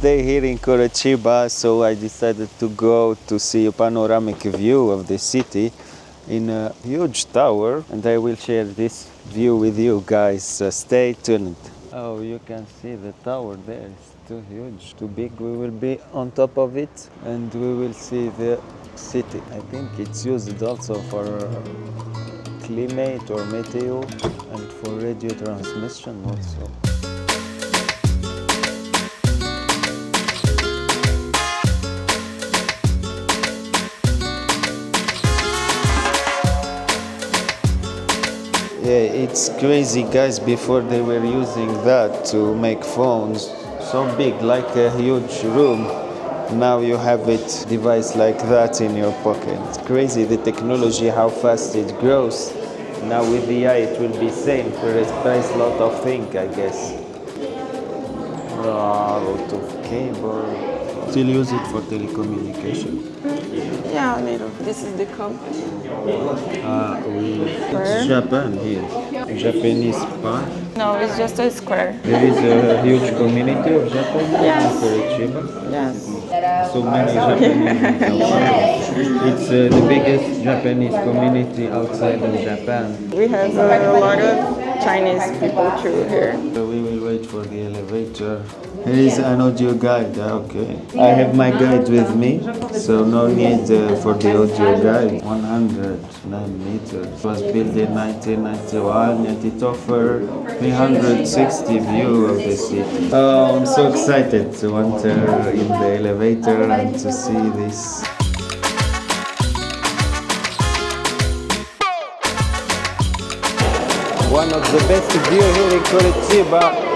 day here in Curitiba, so I decided to go to see a panoramic view of the city in a huge tower, and I will share this view with you guys. Stay tuned. Oh, you can see the tower there. It's too huge, too big. We will be on top of it and we will see the city. I think it's used also for climate or meteo and for radio transmission also. Yeah, it's crazy, guys. Before they were using that to make phones so big, like a huge room. Now you have it device like that in your pocket. It's crazy the technology, how fast it grows. Now with the AI it will be same for replace a lot of things, I guess. A lot of cable. Still use it for telecommunication. Yeah, a little. This is the company. It's Japan here. Japanese part. No, it's just a square. There is a huge community of Japanese Yes. in Curitiba. Yes. So many Japanese outside. It's the biggest Japanese community outside of Japan. We have a lot of Chinese people too here. So we will wait for the elevator. Here is an audio guide. Okay. I have my guide with me, so no need for the audio guide. 109 meters. It was built in 1991 and it offers 360 view of the city. Oh, I'm so excited to enter in the elevator and to see this. One of the best views here in Curitiba.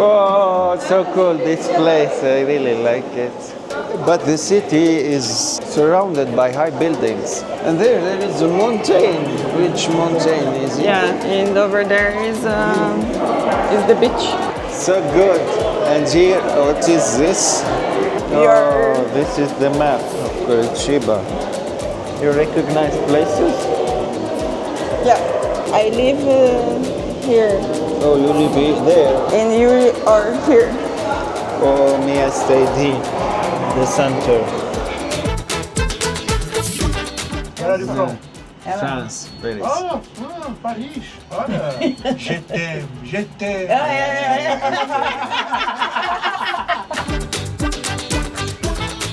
Oh, so cool, this place, I really like it. But the city is surrounded by high buildings. And there is a mountain. Which mountain is it? Yeah, and over there is the beach. So good. And here, what is this? Oh, this is the map of Curitiba. You recognize places? Yeah, I live here. Oh, you live there? And you are here. Oh, me, I stayed here, the center. Where are you from? France, Paris. Ah, Paris. Olha, je t'aime.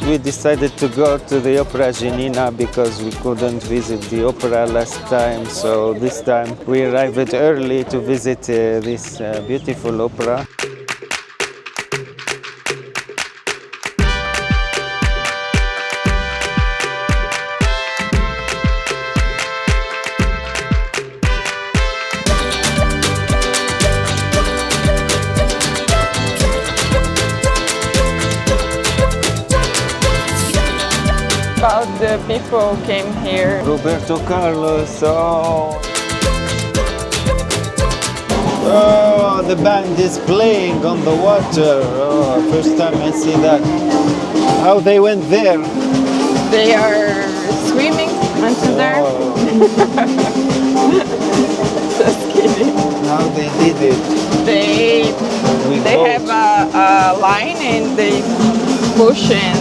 We decided to go to the Opera Genina because we couldn't visit the opera last time. So this time we arrived early to visit this beautiful opera. About the people came here. Roberto Carlos, oh, the band is playing on the water. Oh, first time I see that. How they went there? They are swimming until there. Just kidding. How they did it? They have a line and they push and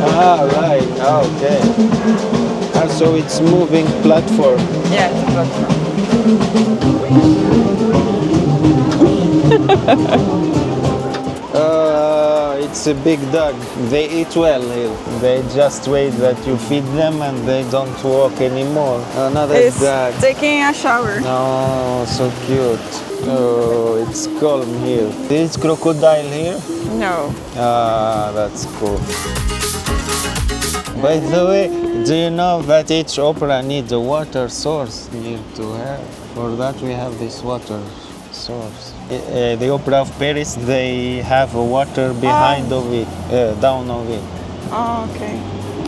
Ah, right. Ah, okay. Ah, so it's moving platform. yeah, it's a platform. It's a big dog. They eat well here. They just wait that you feed them and they don't walk anymore. Another It's dog. taking a shower. Oh, so cute. Oh, it's calm here. Is crocodile here? No. Ah, that's cool. By the way, do you know that each opera needs a water source near to her? For that we have this water source. The Opera of Paris, they have a water behind of it, down of it. Oh, okay.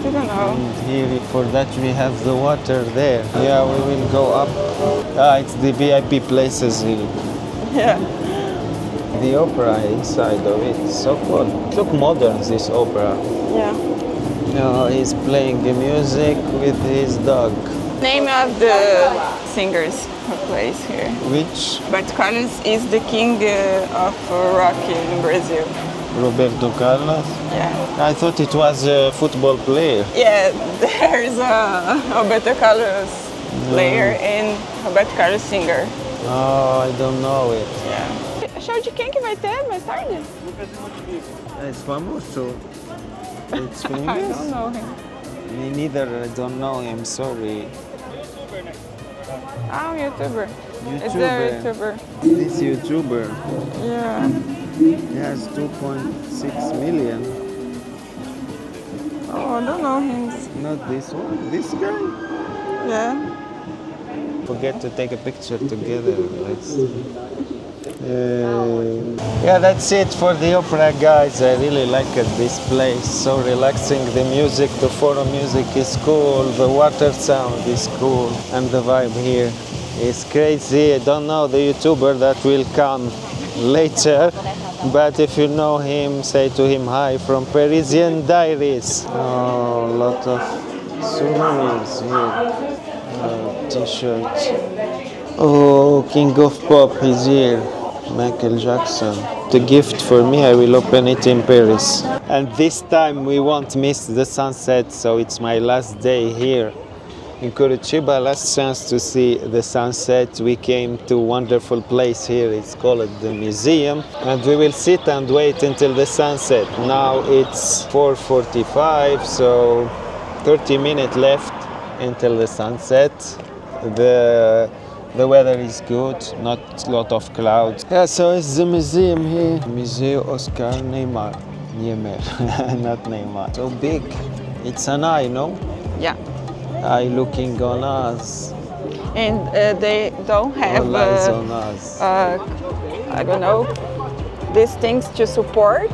I don't know. And here, for that we have the water there. Yeah, we will go up. Ah, it's the VIP places here. Yeah. The opera inside of it, so cool. Look modern, this opera. Yeah. He's playing the music with his dog. Name of the singers who plays here. Which? But Carlos is the king of rock in Brazil. Roberto Carlos? Yeah. I thought it was a football player. Yeah, there's a Roberto Carlos player and Roberto Carlos singer. Oh, I don't know it. Yeah. Show de quem que vai ter mais tarde? It's famoso. It's I famous? don't know him. Me neither, I don't know him, sorry. Oh, YouTuber. It's a YouTuber. This YouTuber, Yeah. he has 2.6 million. Oh, I don't know him. Not this one, this guy. Yeah. Forget to take a picture together. Yeah, that's it for the opera, guys. I really like this place. So relaxing. The music, the forum music is cool. The water sound is cool, and the vibe here is crazy. I don't know the YouTuber that will come later, but if you know him, say to him hi from Parisian Diaries. Oh, a lot of souvenirs here. T-shirts. Oh, King of Pop is here. Michael Jackson. The gift for me, I will open it in Paris. And this time we won't miss the sunset, so it's my last day here in Curitiba. Last chance to see the sunset. We came to a wonderful place here. It's called the museum, and we will sit and wait until the sunset. Now it's 4:45, so 30 minutes left until the sunset. The weather is good, not a lot of clouds. Yeah, so it's the museum here. Museo Oscar Niemeyer, not Neymar. So big. It's an eye, no? Yeah. Eye looking on us. And they don't have, All eyes on us. I don't know, these things to support.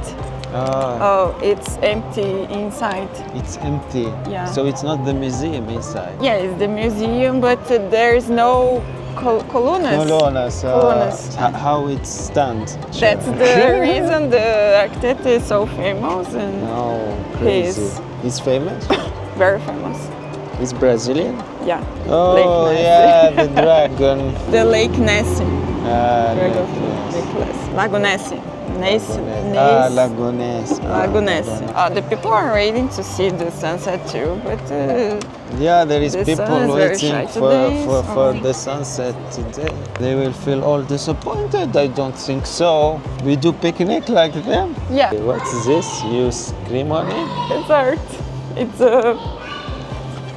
Oh, it's empty inside. It's empty. Yeah. So it's not the museum inside. Yeah, it's the museum, but there's no columnas. Colonnas. Colonnas. How it stands. That's the reason the architect is so famous and Oh, crazy. He's famous? very famous. He's Brazilian? Yeah. Oh, Lake Ness. yeah, the dragon. The Lake Ness. Lake Lake Ness. Lago Ness. Ness. Lago Ness. Lago Ness. The people are waiting to see the sunset too, but Yeah, there is the people sun is very waiting shy for today, so- the sunset today. They will feel all disappointed. I don't think so. We do picnic like them. yeah, What's this? You scream on it? it's art. It's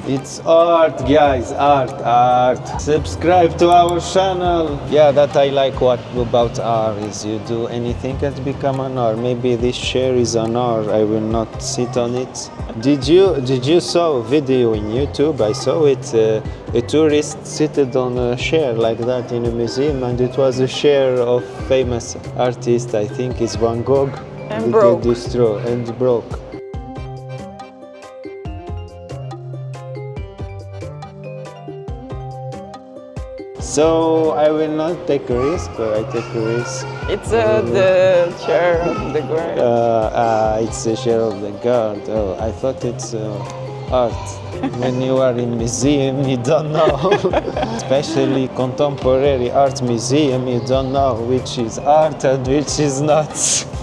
It's art, guys, art. Subscribe to our channel. Yeah, that I like what about art is you do anything can become an art. Maybe this chair is an art. I will not sit on it. Did you saw a video in YouTube? I saw it. A tourist seated on a chair like that in a museum, and it was a chair of famous artist. I think it's Van Gogh. And broke. And broke. So I will not take a risk, or I take a risk. It's the chair of the guard. It's the chair of the guard. Oh, I thought it's art. When you are in museum, you don't know. Especially contemporary art museum, you don't know which is art and which is not.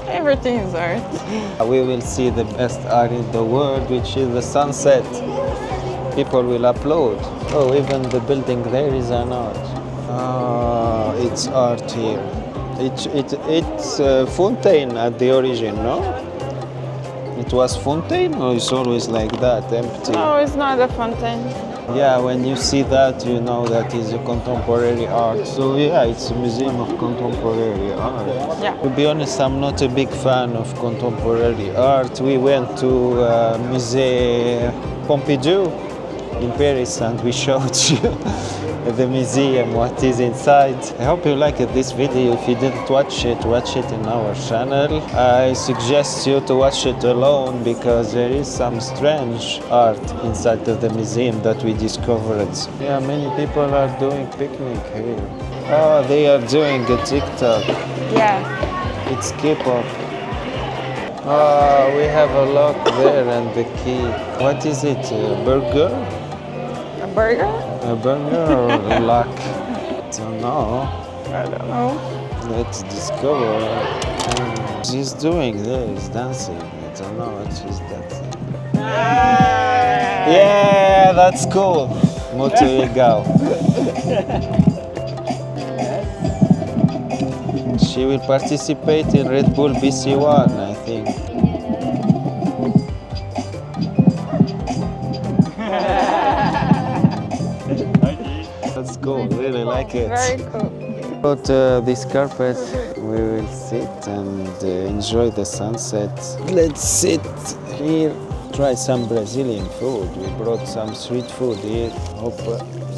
Everything is art. We will see the best art in the world, which is the sunset. People will applaud. Oh, even the building there is an art. It's art here. It's fountain at the origin, no? It was fountain, or it's always like that, empty? No, it's not a fountain. Yeah, when you see that, you know that is a contemporary art. So yeah, it's a museum of contemporary art. Yeah. To be honest, I'm not a big fan of contemporary art. We went to Musée Pompidou in Paris, and we showed you the museum, what is inside. I hope you liked this video. If you didn't watch it in our channel. I suggest you to watch it alone, because there is some strange art inside of the museum that we discovered. Yeah, many people are doing picnic here. Oh, they are doing a TikTok. Yeah. It's K-pop. We have a lock there and the key. What is it? A burger? A burger? A burger or a lock? Don't know. I don't know. Let's discover. She's doing this, dancing. I don't know what she's dancing. Yeah, that's cool. Muito legal. She will participate in Red Bull BC1, I think. That's cool, really like it. Very cool. About this carpet, we will sit and enjoy the sunset. Let's sit here, try some Brazilian food. We brought some street food here. Hope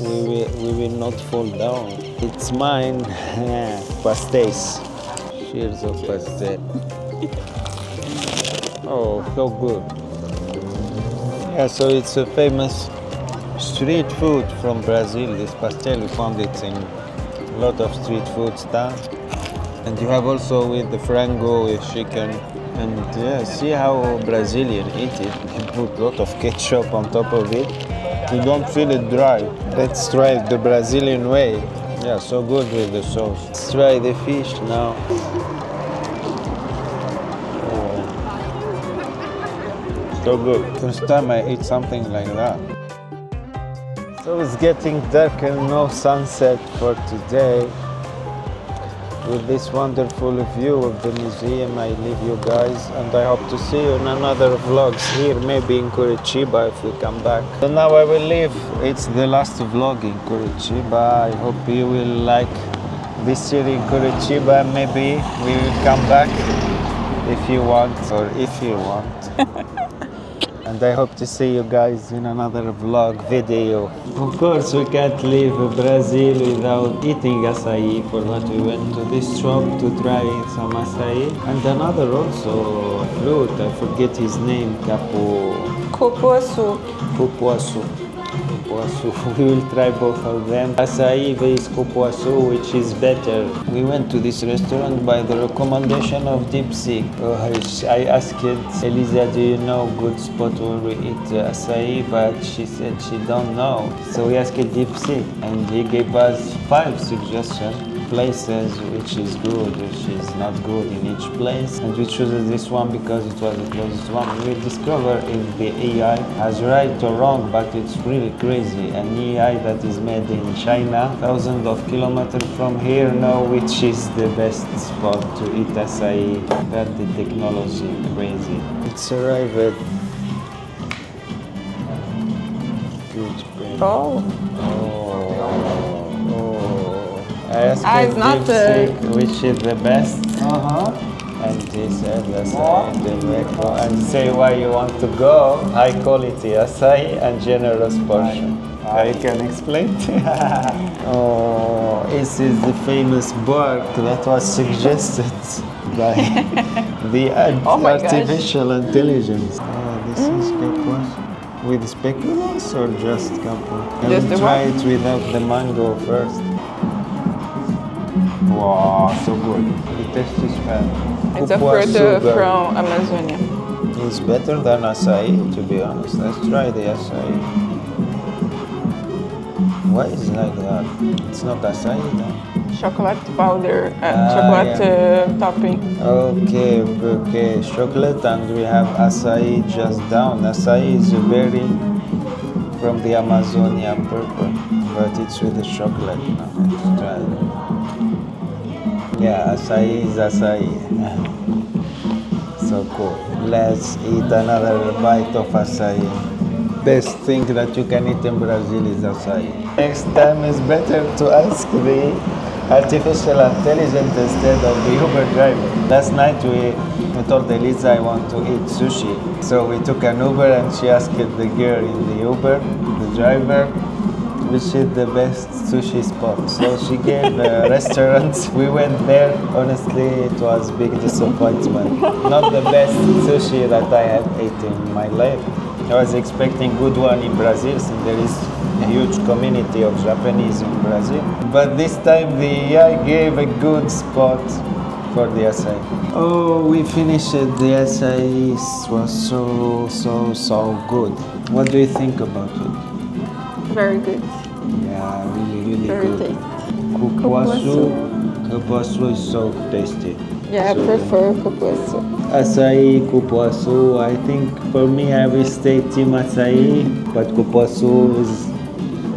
we will not fall down. It's mine. Pastéis. Cheers of pastel. Oh, so good. Yeah, so it's a famous street food from Brazil. This pastel, we found it in a lot of street food stands. And you have also with the frango, with chicken. And yeah, see how Brazilian eat it. You put a lot of ketchup on top of it. You don't feel it dry. Let's try it the Brazilian way. Yeah, so good with the sauce. Let's try the fish now. Oh. So good. First time I ate something like that. So it's getting dark and no sunset for today. With this wonderful view of the museum, I leave you guys, and I hope to see you in another vlogs here, maybe in Curitiba if we come back. So now I will leave. It's the last vlog in Curitiba. I hope you will like this year in Curitiba. Maybe we will come back if you want, or if you want. And I hope to see you guys in another vlog video. Of course, we can't leave Brazil without eating açaí. For that, we went to this shop to try some açaí. And another also fruit, I forget his name, Cupuaçu. Cupuaçu. Cupuaçu. We will try both of them. Açaí with cupuaçu, which is better. We went to this restaurant by the recommendation of Deep Sea. I asked Elisa, do you know good spot where we eat açaí? But she said she don't know. So we asked Deep Sea, and he gave us 5 suggestions. Places which is good, which is not good in each place, and we chose this one because it was the closest one. We discover if the AI has right or wrong, but it's really crazy. An AI that is made in China, thousands of kilometers from here, know which is the best spot to eat açaí. That the technology crazy. It's arrived. Huge pain. Oh. I asked It's him which is the best, and he said açaí de Mexico. And say why you want to go. High quality açaí and generous portion. I can explain. Oh, this is the famous board that was suggested by the artificial intelligence. Oh, this is capuas with speculoos or just capu? Just the try one? it without the mango first. Wow, so good. The taste is bad. It's a fruit from Amazonia. It's better than açaí, to be honest. Let's try the açaí. Why is it like that? It's not açaí then. Chocolate powder, chocolate topping. Okay. Chocolate, and we have açaí just down. Açaí is a berry from the Amazonian purple, but it's with the chocolate. Now, let's try it. Yeah, açaí is açaí. So cool. Let's eat another bite of açaí. Best thing that you can eat in Brazil is açaí. Next time is better to ask the artificial intelligence instead of the Uber driver. Last night we told Elisa I want to eat sushi. So we took an Uber and she asked the girl in the Uber, the driver, which is the best sushi spot. So she gave restaurants. We went there. Honestly, it was big disappointment. Not the best sushi that I have eaten in my life. I was expecting good one in Brazil, since there is a huge community of Japanese in Brazil. But this time the AI gave a good spot for the açaí. Oh, we finished the açaí. It was so good. What do you think about it? Very good. Yeah, really Very good. tasty. Cupuaçu is so tasty. Yeah, I So, prefer cupuaçu. Açaí, cupuaçu. I think for me, I will stay team açaí, but cupuaçu is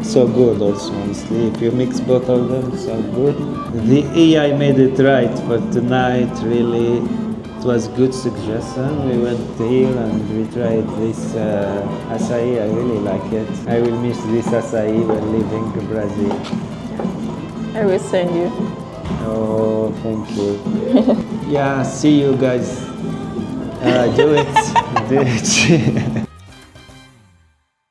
so good also. Honestly, if you mix both of them, so good. The AI made it right for tonight. Really, it was good suggestion. We went here and we tried this açaí. I really like it. I will miss this açaí when leaving Brazil. I will send you. Oh, thank you. Yeah, see you guys. Do it. Do it.